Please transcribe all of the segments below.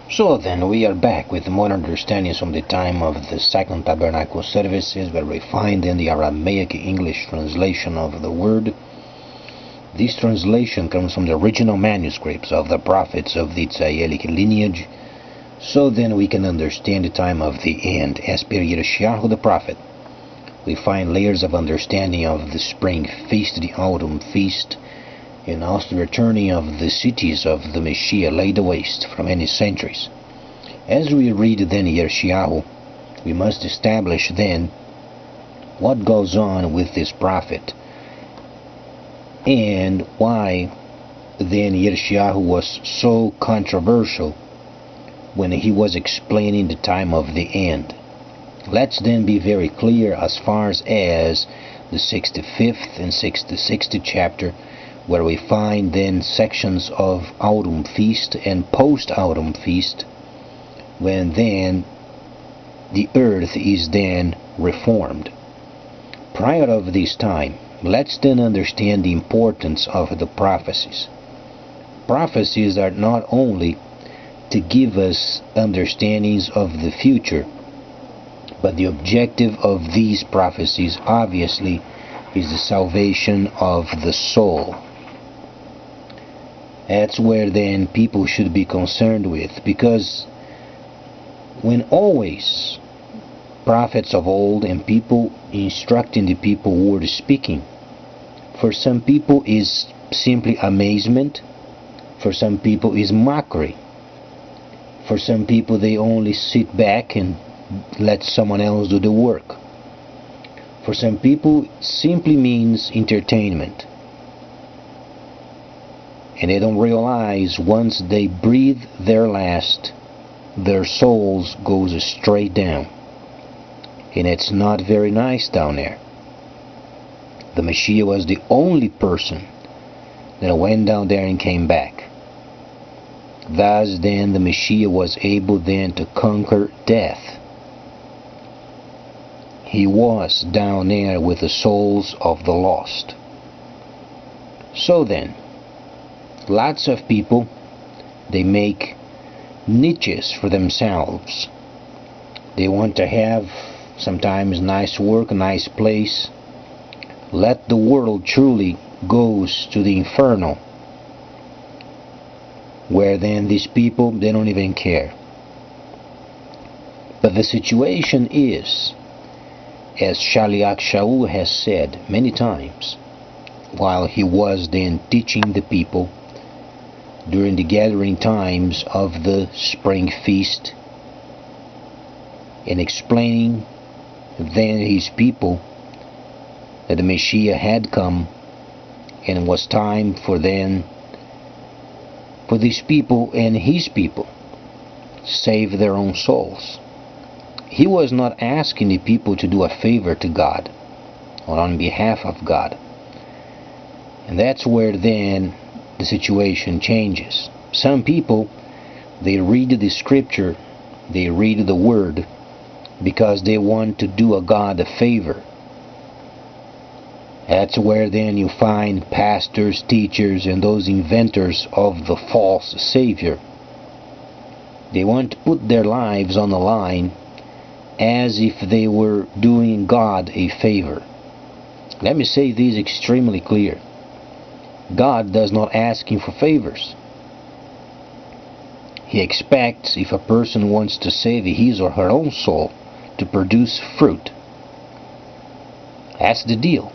So then we are back with more understandings from the time of the Second Tabernacle services, where we find in the Aramaic English translation of the word. This translation comes from the original manuscripts of the prophets of the Tzayelic lineage. So then we can understand the time of the end. As per Yirmiyahu the prophet, we find layers of understanding of the spring feast, the autumn feast, and also the returning of the cities of the Messiah laid waste for many centuries. As we read then Yirmiyahu, we must establish then what goes on with this prophet and why then Yirmiyahu was so controversial when he was explaining the time of the end. Let's then be very clear as far as the 65th and 66th chapter, where we find then sections of autumn feast and post-autumn feast, when then the earth is then reformed. Prior of this time, let's then understand the importance of the prophecies. Prophecies are not only to give us understandings of the future, but the objective of these prophecies obviously is the salvation of the soul. That's where then people should be concerned with, because when always prophets of old and people instructing the people were speaking, for some people is simply amazement, for some people is mockery, for some people they only sit back and let someone else do the work. For some people simply means entertainment, and they don't realize once they breathe their last, their souls goes straight down, and it's not very nice down there. The Messiah was the only person that went down there and came back. Thus then the Messiah was able then to conquer death. He was down there with the souls of the lost. So then, lots of people, they make niches for themselves. They want to have sometimes nice work, a nice place. Let the world truly goes to the inferno, where then these people, they don't even care. But the situation is, as Shaliach Shaul has said many times, while he was then teaching the people during the gathering times of the spring feast, and explaining then his people that the Messiah had come, and it was time for these people and his people save their own souls. He was not asking the people to do a favor to God or on behalf of God. And that's where then the situation changes. Some people, they read the scripture, they read the word because they want to do a God a favor. That's where then you find pastors, teachers, and those inventors of the false Savior. They want to put their lives on the line as if they were doing God a favor. Let me say this extremely clear. God does not ask him for favors. He expects, if a person wants to save his or her own soul, to produce fruit. That's the deal.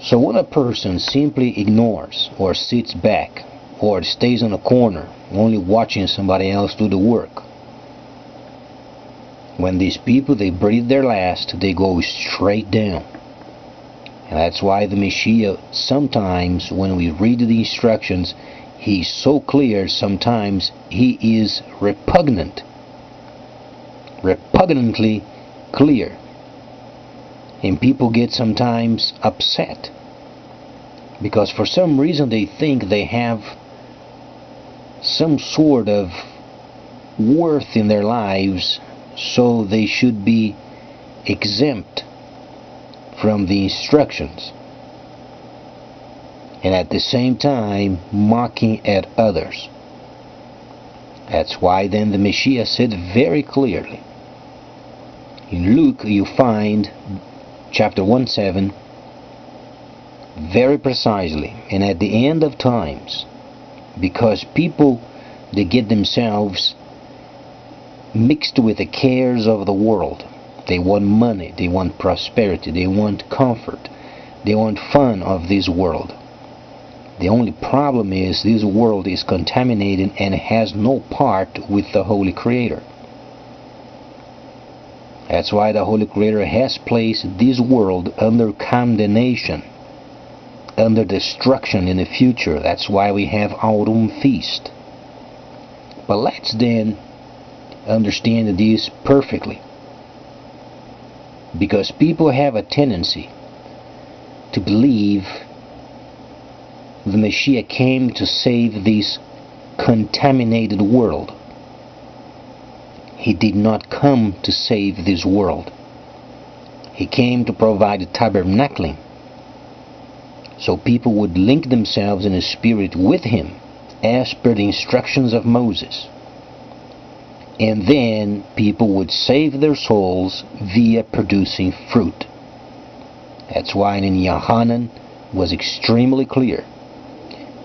So when a person simply ignores or sits back or stays in a corner only watching somebody else do the work, when these people, they breathe their last, they go straight down. And that's why the Messiah, sometimes when we read the instructions, he's so clear, sometimes he is repugnantly clear. And people get sometimes upset because for some reason they think they have some sort of worth in their lives, so they should be exempt from the instructions, and at the same time mocking at others. That's why then the Messiah said very clearly. In Luke you find chapter 1:7 very precisely, and at the end of times, because people, they get themselves mixed with the cares of the world. They want money, they want prosperity, they want comfort, they want fun of this world. The only problem is this world is contaminated and has no part with the Holy Creator. That's why the Holy Creator has placed this world under condemnation, under destruction in the future. That's why we have Autumn Feast. But let's then understand this perfectly, because people have a tendency to believe the Messiah came to save this contaminated world. He did not come to save this world. He came to provide a tabernacling, so people would link themselves in the spirit with him as per the instructions of Moses. And then people would save their souls via producing fruit. That's why in Yohanan was extremely clear.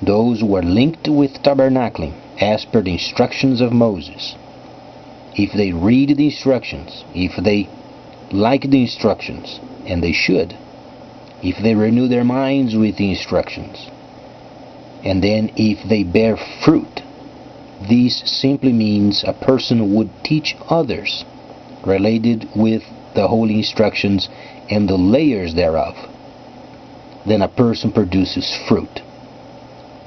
Those who are linked with tabernacling as per the instructions of Moses, if they read the instructions, if they like the instructions, and they should, if they renew their minds with the instructions, and then if they bear fruit, this simply means a person would teach others related with the holy instructions and the layers thereof. Then a person produces fruit.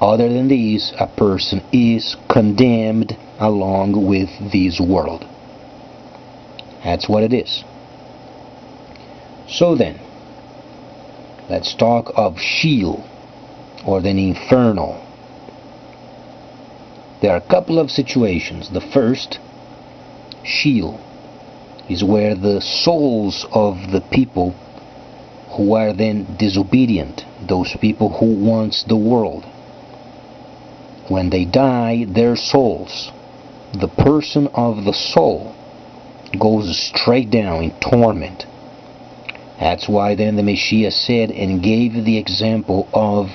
Other than these, a person is condemned along with this world. That's what it is. So then, let's talk of Sheol, or the Inferno. There are a couple of situations. The first, Sheol, is where the souls of the people who are then disobedient, those people who want the world, when they die, their souls, the person of the soul, goes straight down in torment. That's why then the Messiah said and gave the example of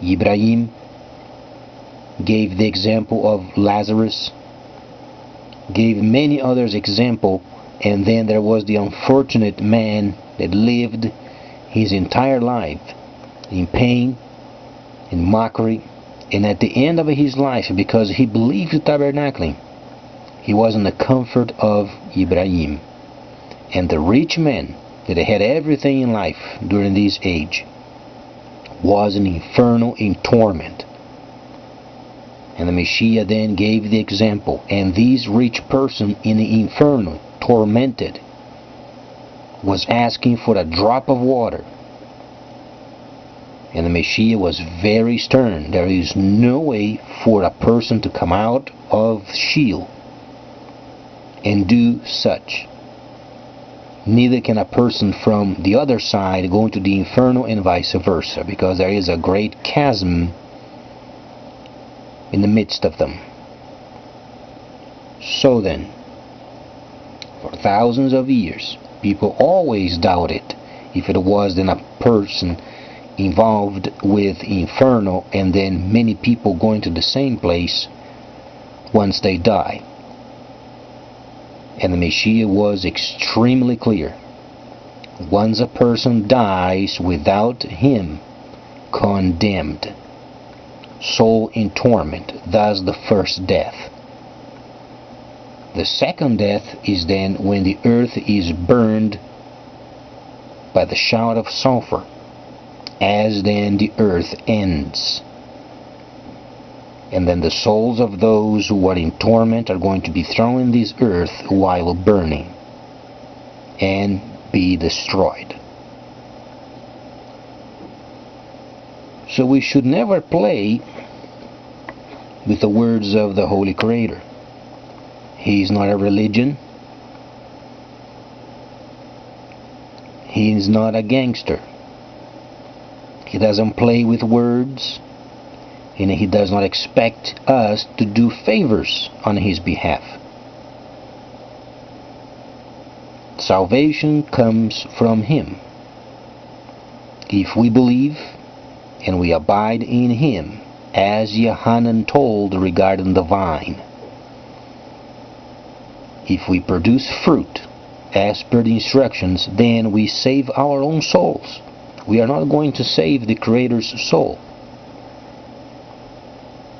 Ibrahim, gave the example of Lazarus, gave many others example, and then there was the unfortunate man that lived his entire life in pain, in mockery, and at the end of his life, because he believed tabernacling, he was in the comfort of Ibrahim. And the rich man that had everything in life during this age was an inferno in torment. And the Messiah then gave the example, and this rich person in the inferno, tormented, was asking for a drop of water. And the Messiah was very stern. There is no way for a person to come out of Sheol and do such. Neither can a person from the other side go into the inferno and vice versa, because there is a great chasm in the midst of them. So then, for thousands of years, people always doubted if it was then a person involved with inferno, and then many people going to the same place once they die. And the Messiah was extremely clear. Once a person dies without him, condemned, soul in torment, thus the first death. The second death is then when the earth is burned by the shout of sulfur, as then the earth ends. And then the souls of those who are in torment are going to be thrown in this earth while burning and be destroyed. So we should never play with the words of the Holy Creator. He is not a religion. He is not a gangster. He doesn't play with words. and he does not expect us to do favors on his behalf. Salvation comes from him. If we believe and we abide in him, as Yohanan told regarding the vine, if we produce fruit as per the instructions, then we save our own souls. We are not going to save the Creator's soul.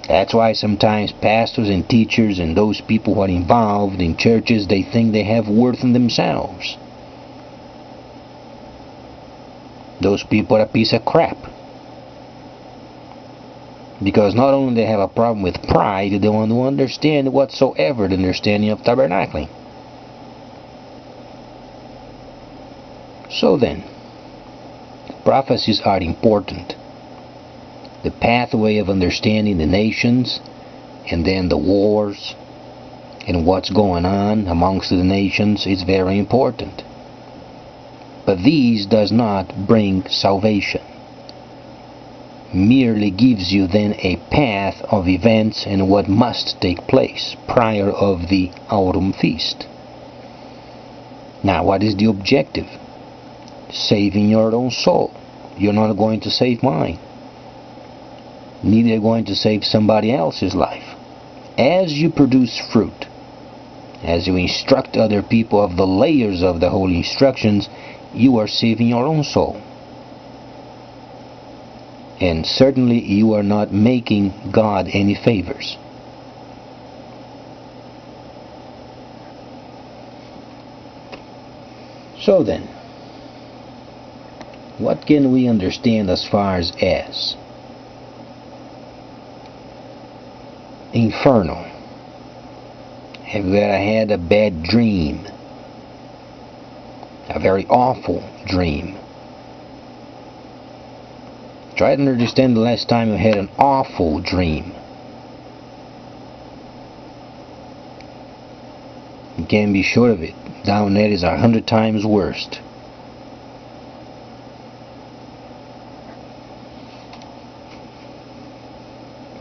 That's why sometimes pastors and teachers and those people who are involved in churches, they think they have worth in themselves. Those people are a piece of crap. Because not only they have a problem with pride, they don't understand whatsoever the understanding of tabernacling. So then, prophecies are important. The pathway of understanding the nations, and then the wars, and what's going on amongst the nations is very important. But these does not bring salvation. Merely gives you then a path of events and what must take place prior of the autumn feast. Now, what is the objective? Saving your own soul. You're not going to save mine. Neither are you going to save somebody else's life. As you produce fruit, as you instruct other people of the layers of the holy instructions, you are saving your own soul. And certainly you are not making God any favors. So then, what can we understand as far as Inferno? Have you ever had a bad dream? A very awful dream? Try to understand the last time you had an awful dream. You can be sure of it. Down there is 100 times worse.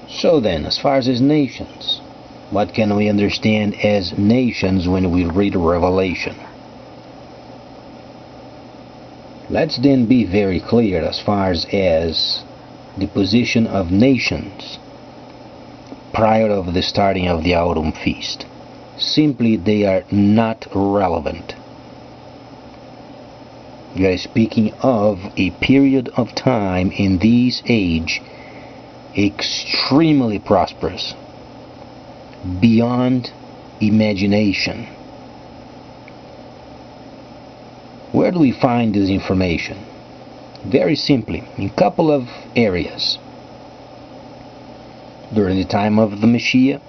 So then, as far as nations, what can we understand as nations when we read Revelation? Let's then be very clear as far as the position of nations prior of the starting of the autumn feast. Simply, they are not relevant. We are speaking of a period of time in this age extremely prosperous, beyond imagination. Where do we find this information? Very simply, in a couple of areas. During the time of the Messiah,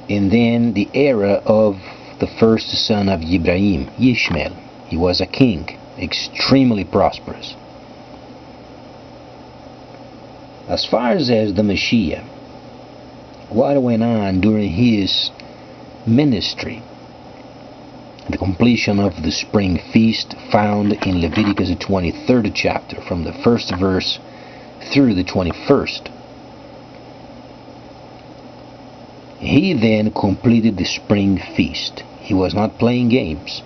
and then the era of the first son of Ibrahim, Ishmael. He was a king, extremely prosperous. As far as the Messiah, what went on during his ministry? The completion of the spring feast found in Leviticus the 23rd chapter, from the first verse through the 21st. He then completed the spring feast. He was not playing games.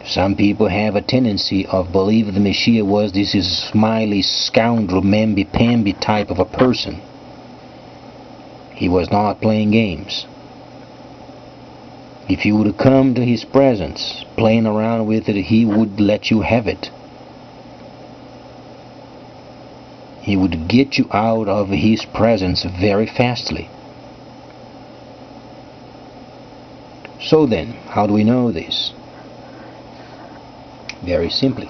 Some people have a tendency of believing the Messiah was this smiley scoundrel, mamby-pamby type of a person. He was not playing games. If you would come to his presence, playing around with it, he would let you have it. He would get you out of his presence very fastly. So then, how do we know this? Very simply.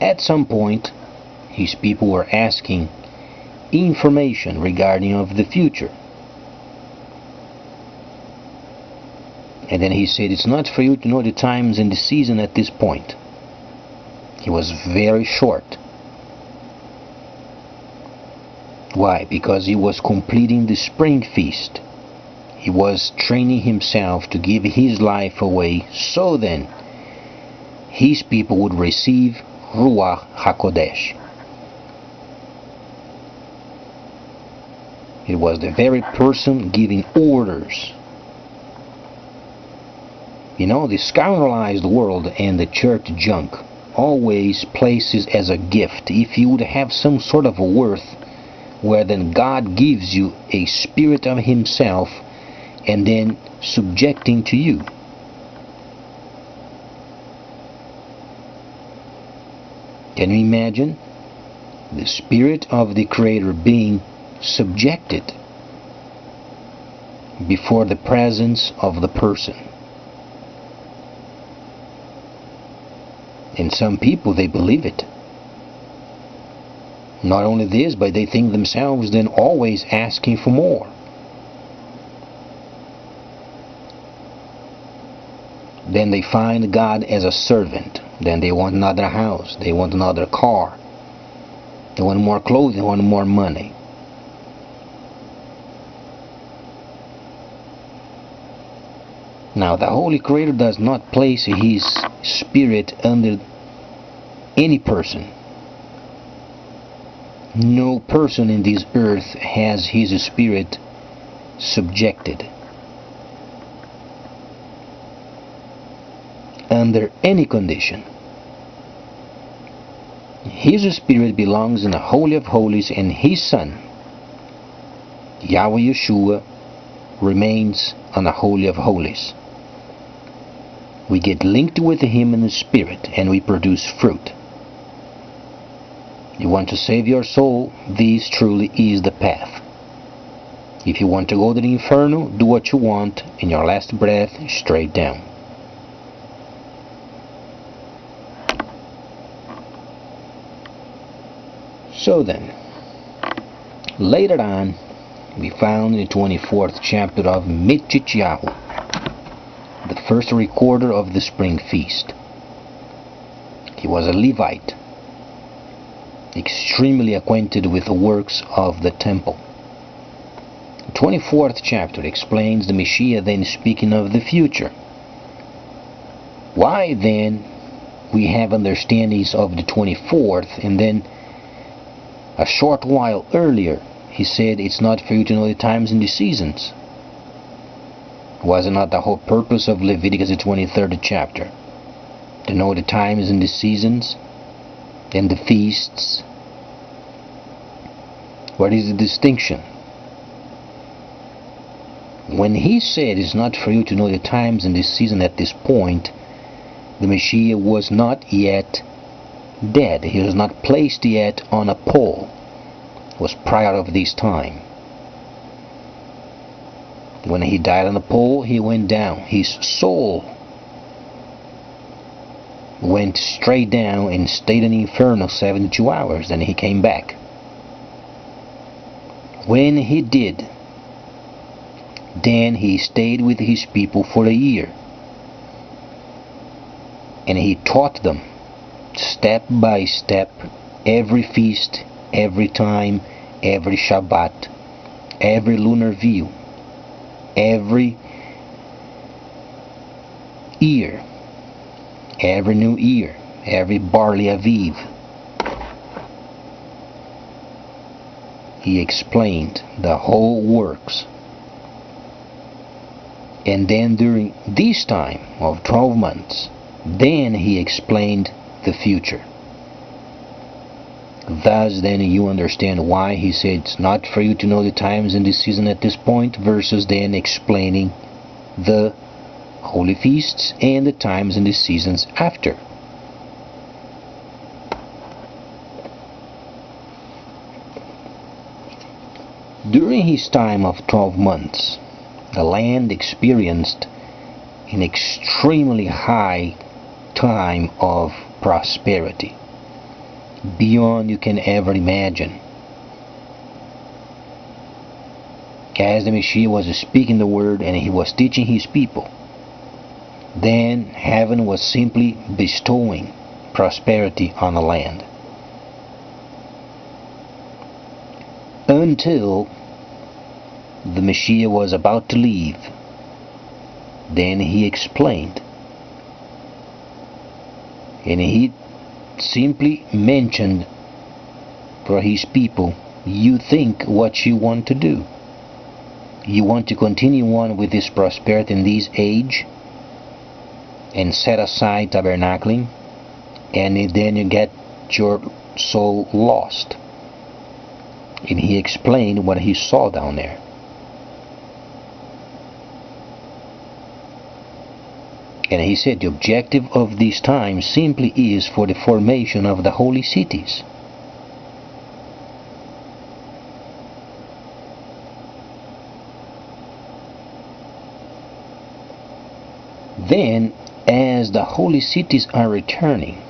At some point, his people were asking information regarding of the future. And then he said, it's not for you to know the times and the season at this point. He was very short. Why? Because he was completing the spring feast. He was training himself to give his life away, so then his people would receive Ruach HaKodesh. It was the very person giving orders. You know, the scoundrelized world and the church junk always places as a gift, if you would have some sort of a worth, where then God gives you a spirit of himself and then subjecting to you. Can you imagine the spirit of the Creator being subjected before the presence of the person? And some people, they believe it. Not only this, but they think themselves then always asking for more. Then they find God as a servant. Then they want another house. They want another car. They want more clothing. They want more money. Now, the Holy Creator does not place his spirit under any person. No person in this earth has his spirit subjected under any condition. His spirit belongs in the Holy of Holies, and his Son, Yahweh Yeshua, remains on the Holy of Holies. We get linked with him in the spirit, and we produce fruit. You want to save your soul, this truly is the path. If you want to go to the inferno, do what you want, in your last breath, straight down. So then, later on, we found in the 24th chapter of Mitchityahu, the first recorder of the spring feast. He was a Levite, extremely acquainted with the works of the temple. The 24th chapter explains the Messiah then speaking of the future. Why then we have understandings of the 24th, and then a short while earlier he said it's not for you to know the times and the seasons? Was it not the whole purpose of Leviticus the 23rd chapter? To know the times and the seasons and the feasts? What is the distinction? When he said it's not for you to know the times and the season at this point, the Messiah was not yet dead. He was not placed yet on a pole. It was prior of this time. When he died on the pole, he went down. His soul went straight down and stayed in the inferno 72 hours. Then he came back. When he did, then he stayed with his people for a year. And he taught them step by step, every feast, every time, every Shabbat, every lunar view, every year, every new year, every barley aviv. He explained the whole works. And then during this time of 12 months, then he explained the future. Thus then you understand why he said it's not for you to know the times and the season at this point, versus then explaining the holy feasts and the times and the seasons after. During his time of 12 months, the land experienced an extremely high time of prosperity, beyond you can ever imagine. As the Messiah was speaking the word and he was teaching his people, then heaven was simply bestowing prosperity on the land. Until the Messiah was about to leave, then he explained. And he simply mentioned for his people, you think what you want to do. You want to continue on with this prosperity in this age and set aside tabernacling, and then you get your soul lost. And he explained what he saw down there. And he said the objective of this time simply is for the formation of the holy cities. Then, as the holy cities are returning,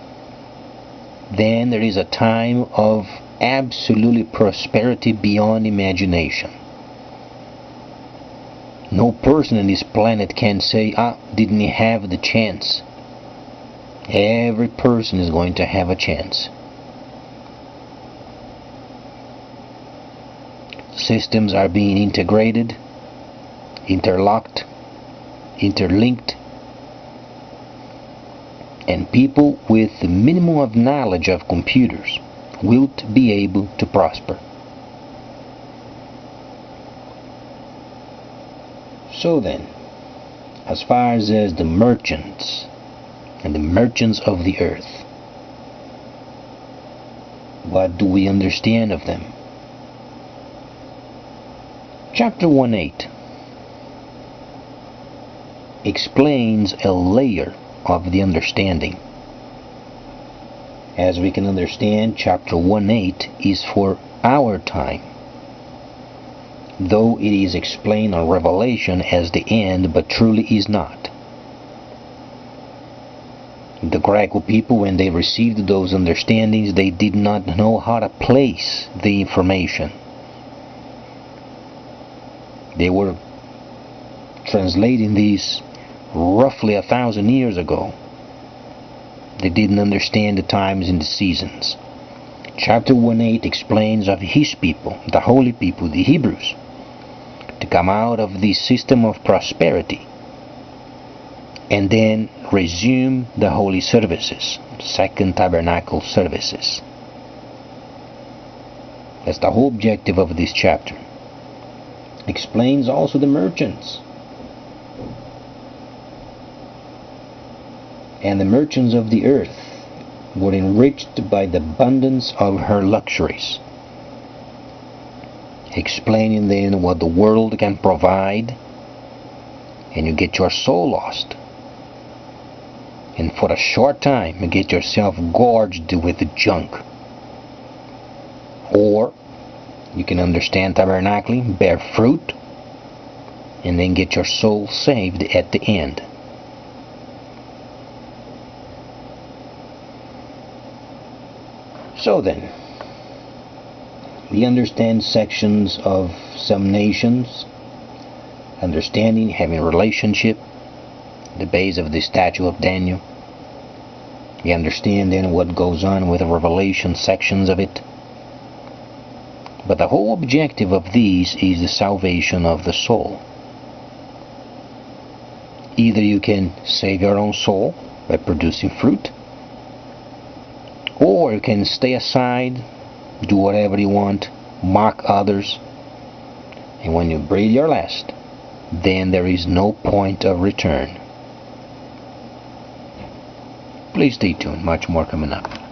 then there is a time of absolute prosperity beyond imagination. No person on this planet can say, didn't he have the chance? Every person is going to have a chance. Systems are being integrated, interlocked, interlinked, and people with the minimum of knowledge of computers will be able to prosper. So then, as far as the merchants and the merchants of the earth, what do we understand of them? Chapter 1:8 explains a layer of the understanding. As we can understand, chapter 1:8 is for our time, though it is explained on Revelation as the end, but truly is not. The Greco people, when they received those understandings, they did not know how to place the information. They were translating these roughly 1,000 years ago. They didn't understand the times and the seasons. Chapter 1:8 explains of his people, the holy people, the Hebrews, to come out of the system of prosperity and then resume the holy services, second tabernacle services. That's the whole objective of this chapter. Explains also the merchants. And the merchants of the earth were enriched by the abundance of her luxuries. Explaining then what the world can provide, and you get your soul lost. And for a short time you get yourself gorged with junk. Or you can understand tabernacling, bear fruit, and then get your soul saved at the end. So then, we understand sections of some nations, understanding, having a relationship, the base of the statue of Daniel. We understand then what goes on with the Revelation sections of it. But the whole objective of these is the salvation of the soul. Either you can save your own soul by producing fruit, or you can stay aside, do whatever you want, mock others, and when you breathe your last, then there is no point of return. Please stay tuned, much more coming up.